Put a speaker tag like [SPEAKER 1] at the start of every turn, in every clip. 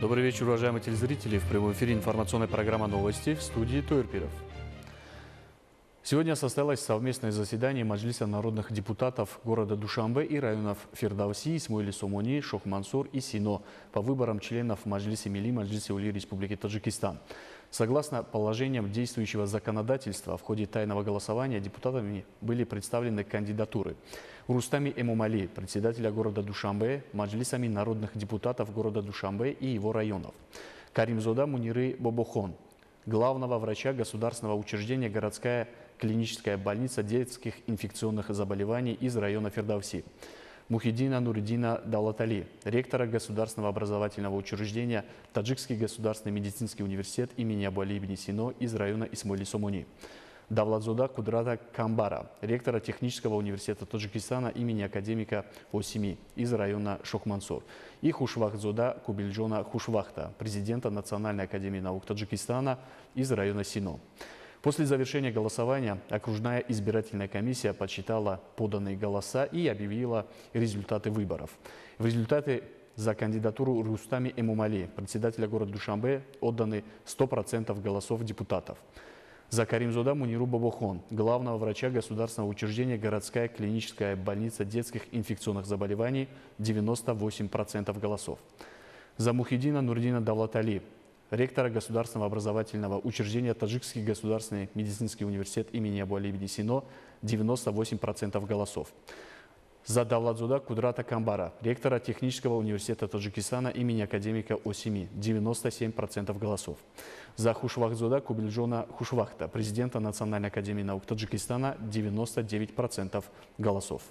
[SPEAKER 1] Добрый вечер, уважаемые телезрители. В прямом эфире информационная программа «Новости» в студии Тойрпиров. Сегодня состоялось совместное заседание Маджлиса народных депутатов города Душанбе и районов Фирдауси, Исмоили-Сомони, Шох-Мансур и Сино по выборам членов Маджлиса Милли, Маджлиса Ули Республики Таджикистан. Согласно положениям действующего законодательства, в ходе тайного голосования депутатами были представлены кандидатуры: Рустами Эмомали, председателя города Душанбе, Маджлисами народных депутатов города Душанбе и его районов; Каримзода Муниры Бобохон, главного врача государственного учреждения «Городская клиническая больница детских инфекционных заболеваний» из района Фирдауси; Мухиддина Нуриддина Даулатали, ректора государственного образовательного учреждения Таджикский государственный медицинский университет имени Абу-Али ибн Сино из района Исмоили-Сомони; Давлатзода Кудрата Камбара, ректора технического университета Таджикистана имени академика Осими из района Шох-Мансур; и Хушвахтзода Кубильджона Хушвахта, президента Национальной академии наук Таджикистана из района Сино. После завершения голосования окружная избирательная комиссия подсчитала поданные голоса и объявила результаты выборов. В результате за кандидатуру Рустами Эмомали, председателя города Душанбе, отданы 100% голосов депутатов. За Каримзода Муниру Бобохон, главного врача государственного учреждения «Городская клиническая больница детских инфекционных заболеваний», 98% голосов. За Мухиддина Нуриддина Давлатали, ректора государственного образовательного учреждения Таджикский государственный медицинский университет имени Абу-Али ибн Сино, 98% голосов. За Давлатзода Кудрата Камбара, ректора технического университета Таджикистана имени академика Осими, 97% голосов. За Хушвахтзода Кубильджона Хушвахта, президента Национальной академии наук Таджикистана, 99% голосов.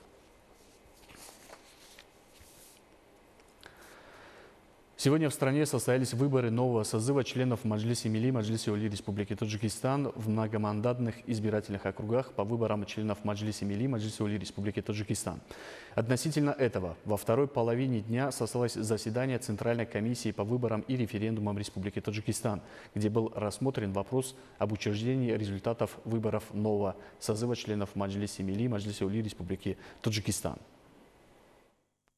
[SPEAKER 1] Сегодня в стране состоялись выборы нового созыва членов Маджлиса Милли, Маджлиса Ули Республики Таджикистан в многомандатных избирательных округах по выборам членов Маджлиса Милли, Маджлиса Ули Республики Таджикистан. Относительно этого, во второй половине дня состоялось заседание Центральной комиссии по выборам и референдумам Республики Таджикистан, где был рассмотрен вопрос об учреждении результатов выборов нового созыва членов Маджлиса Милли, Маджлиса Ули Республики Таджикистан.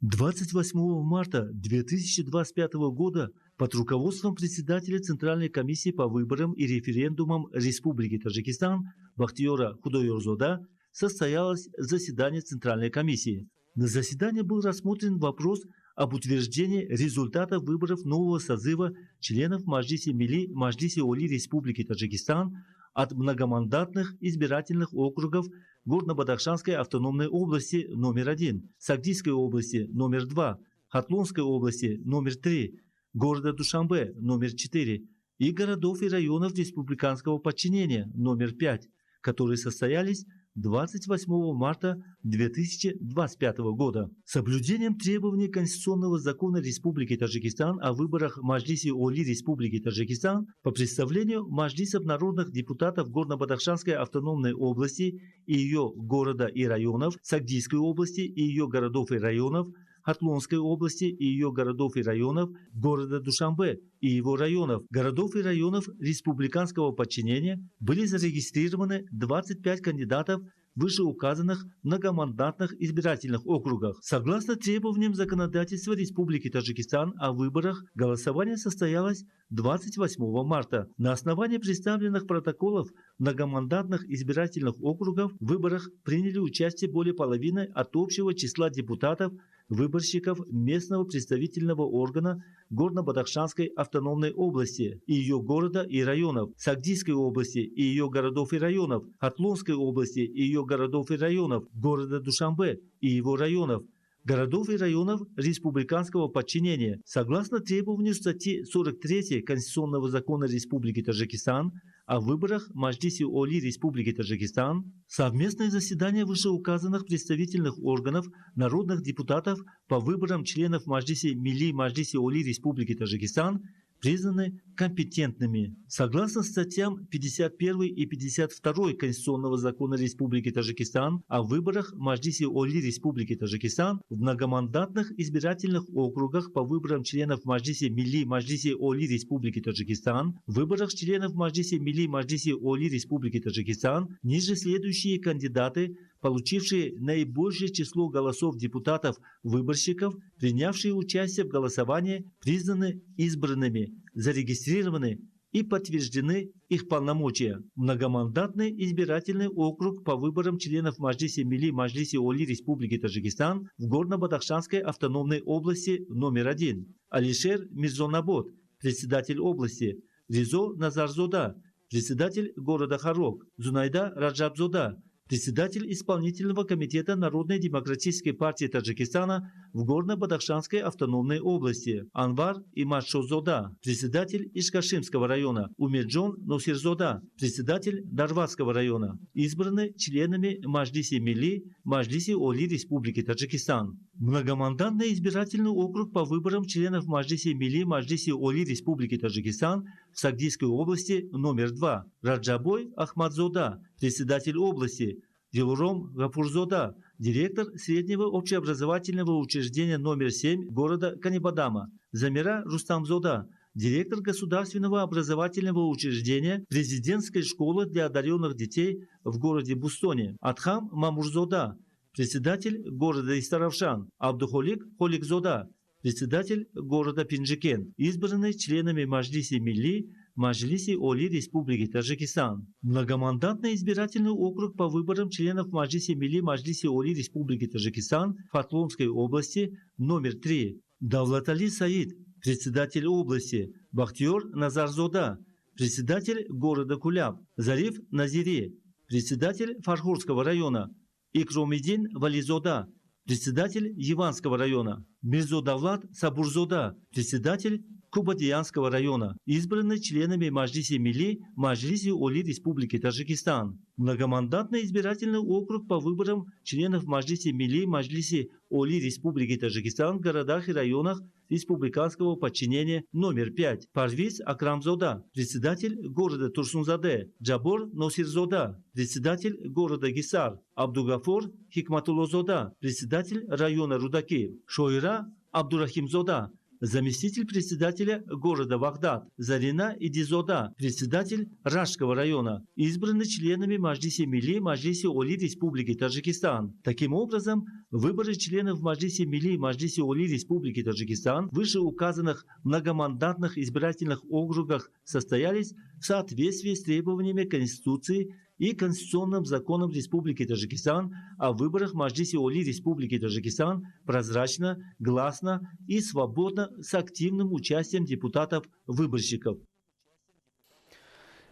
[SPEAKER 2] 28 марта 2025 года под руководством председателя Центральной комиссии по выборам и референдумам Республики Таджикистан Бахтиёра Худойорзода состоялось заседание Центральной комиссии. На заседании был рассмотрен вопрос об утверждении результатов выборов нового созыва членов Маджлиса Милли, Маджлиса Ули Республики Таджикистан от многомандатных избирательных округов Горно-Бадахшанской автономной области номер 1, Сагдийской области номер 2, Хатлонской области номер 3, города Душанбе номер 4 и городов и районов республиканского подчинения номер 5, которые состоялись 28 марта 2025 года. Соблюдением требований Конституционного закона Республики Таджикистан о выборах Маджлиса Ули Республики Таджикистан по представлению Маджлисов народных депутатов Горно-Бадахшанской автономной области и ее города и районов, Сагдийской области и ее городов и районов, Хатлонской области и ее городов и районов, города Душанбе и его районов, городов и районов республиканского подчинения были зарегистрированы 25 кандидатов вышеуказанных многомандатных избирательных округах. Согласно требованиям законодательства Республики Таджикистан о выборах, голосование состоялось 28 марта. На основании представленных протоколов многомандатных избирательных округов в выборах приняли участие более половины от общего числа депутатов, выборщиков местного представительного органа Горно-Бадахшанской автономной области и ее города и районов, Сагдийской области и ее городов и районов, Хатлонской области и ее городов и районов, города Душанбе и его районов, городов и районов республиканского подчинения. Согласно требованию статьи 43 Конституционного закона Республики Таджикистан о выборах Маджлиса Ули Республики Таджикистан, совместное заседание вышеуказанных представительных органов народных депутатов по выборам членов Маджлиса Милли, Маджлиса Ули Республики Таджикистан признаны компетентными. Согласно статьям 51 и 52 Конституционного закона Республики Таджикистан о выборах Маджлиса Ули Республики Таджикистан в многомандатных избирательных округах по выборам членов Маджлиса Милли, Маджлиса Ули Республики Таджикистан, в выборах членов Маджлиса Милли, Маджлиса Ули Республики Таджикистан ниже следующие кандидаты получившие наибольшее число голосов депутатов-выборщиков, принявшие участие в голосовании, признаны избранными, зарегистрированы и подтверждены их полномочия. Многомандатный избирательный округ по выборам членов Маджлиси Милли Маджлиси Оли Республики Таджикистан в Горно-Бадахшанской автономной области номер 1. Алишер Мирзонабод, председатель области. Ризо Назарзода, председатель города Харок. Зунайда Раджабзода, председатель исполнительного комитета Народной демократической партии Таджикистана в Горно-Бадахшанской автономной области. Анвар Имадшозода, председатель Ишкашимского района. Умирджон Носирзода, председатель Дарватского района. Избраны членами Маджлиси Милли Маджлиси Оли Республики Таджикистан. Многомандатный избирательный округ по выборам членов Маджлиси Милли Маджлиси Оли Республики Таджикистан в Сагдийской области номер 2. Раджабой Ахмадзода, председатель области. Дилуром Гафурзода, директор среднего общеобразовательного учреждения номер 7 города Канибадама. Замира Рустамзода, директор государственного образовательного учреждения президентской школы для одаренных детей в городе Бустоне. Адхам Мамурзода, председатель города Истаравшан. Абдухолик Холикзода, председатель города Пинджикен. Избраны членами Маджлиси Милли Маджлиси Оли Республики Таджикистан. Многомандатный избирательный округ по выборам членов Маджлиси Милли Маджлиси Оли Республики Таджикистан в Хатлонской области номер 3. Давлатали Саид, председатель области. Бахтиор Назарзода, председатель города Куляб. Зариф Назири, председатель Фархурского района. Икромидин Вализода, председатель Яванского района. Мирзодавлат Сабурзода, председатель Кубадиянского района. Избраны членами Маджлиси Милли Маджлиси Оли Республики Таджикистан. Многомандатный избирательный округ по выборам членов Маджлиси Милли Маджлиси Оли Республики Таджикистан в городах и районах республиканского подчинения номер 5. Парвиз Акрамзода, председатель города Турсунзаде. Джабор Носирзода, председатель города Гисар. Абдугафор Хикматулозода, председатель района Рудаки. Шойра Абдурахимзода, заместитель председателя города Вагдад. Зарина Идизода, председатель Рашского района. Избраны членами Маджлиси Милли Маджлиси Оли Республики Таджикистан. Таким образом, выборы членов Маджлиси Милли Маджлиси Оли Республики Таджикистан в вышеуказанных многомандатных избирательных округах состоялись в соответствии с требованиями Конституции и Конституционным законом Республики Таджикистан о выборах Маджлиси Оли Республики Таджикистан прозрачно, гласно и свободно с активным участием депутатов-выборщиков.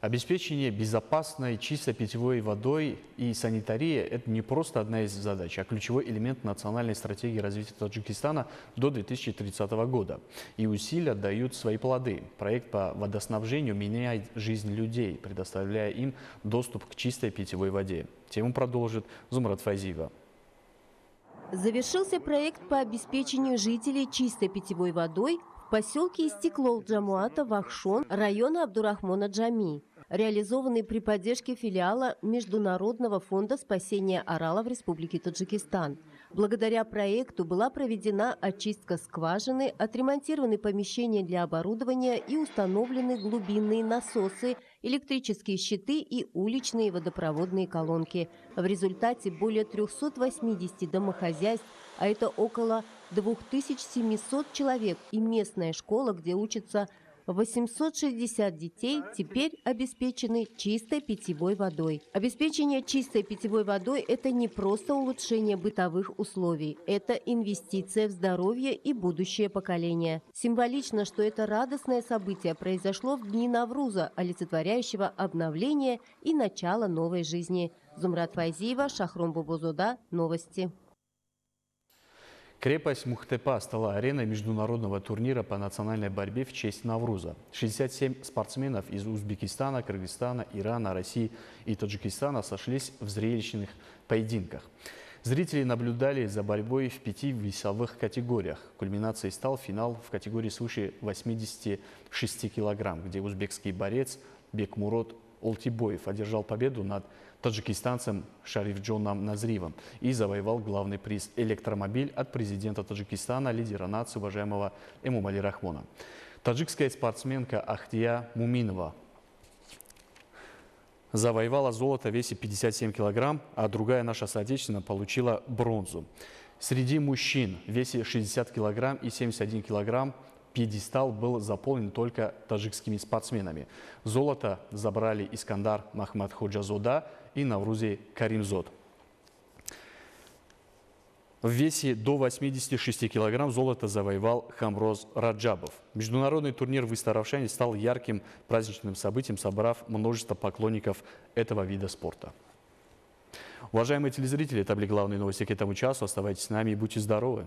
[SPEAKER 1] Обеспечение безопасной, чистой питьевой водой и санитария – это не просто одна из задач, а ключевой элемент национальной стратегии развития Таджикистана до 2030 года. И усилия дают свои плоды. Проект по водоснабжению меняет жизнь людей, предоставляя им доступ к чистой питьевой воде. Тему продолжит Зумрат Файзиева.
[SPEAKER 3] Завершился проект по обеспечению жителей чистой питьевой водой в поселке Истеклол Джамуата Вахшон района Абдурахмона Джами, реализованный при поддержке филиала Международного фонда спасения Арала в Республике Таджикистан. Благодаря проекту была проведена очистка скважины, отремонтированы помещения для оборудования и установлены глубинные насосы, электрические щиты и уличные водопроводные колонки. В результате более 380 домохозяйств, а это около 2700 человек, и местная школа, где учатся 860 детей, теперь обеспечены чистой питьевой водой. Обеспечение чистой питьевой водой – это не просто улучшение бытовых условий, это инвестиция в здоровье и будущее поколение. Символично, что это радостное событие произошло в дни Навруза, олицетворяющего обновление и начало новой жизни. Зумрат Файзиева, Шахром Бубозода, новости.
[SPEAKER 1] Крепость Мухтепа стала ареной международного турнира по национальной борьбе в честь Навруза. 67 спортсменов из Узбекистана, Кыргызстана, Ирана, России и Таджикистана сошлись в зрелищных поединках. Зрители наблюдали за борьбой в 5 весовых категориях. Кульминацией стал финал в категории свыше 86 килограмм, где узбекский борец Бекмурод Олтибоев одержал победу над таджикистанцем Шарифджоном Назривом и завоевал главный приз – электромобиль от президента Таджикистана, лидера нации, уважаемого Эмомали Рахмона. Таджикская спортсменка Ахтия Муминова завоевала золото в весе 57 килограмм, а другая наша соотечественница получила бронзу. Среди мужчин в весе 60 килограмм и 71 килограмм пьедестал был заполнен только таджикскими спортсменами. Золото забрали Искандар Махмадходжазода и Наврузи Каримзод. В весе до 86 килограмм золото завоевал Хамроз Раджабов. Международный турнир в Истаравшане стал ярким праздничным событием, собрав множество поклонников этого вида спорта. Уважаемые телезрители, это были главные новости к этому часу. Оставайтесь с нами и будьте здоровы.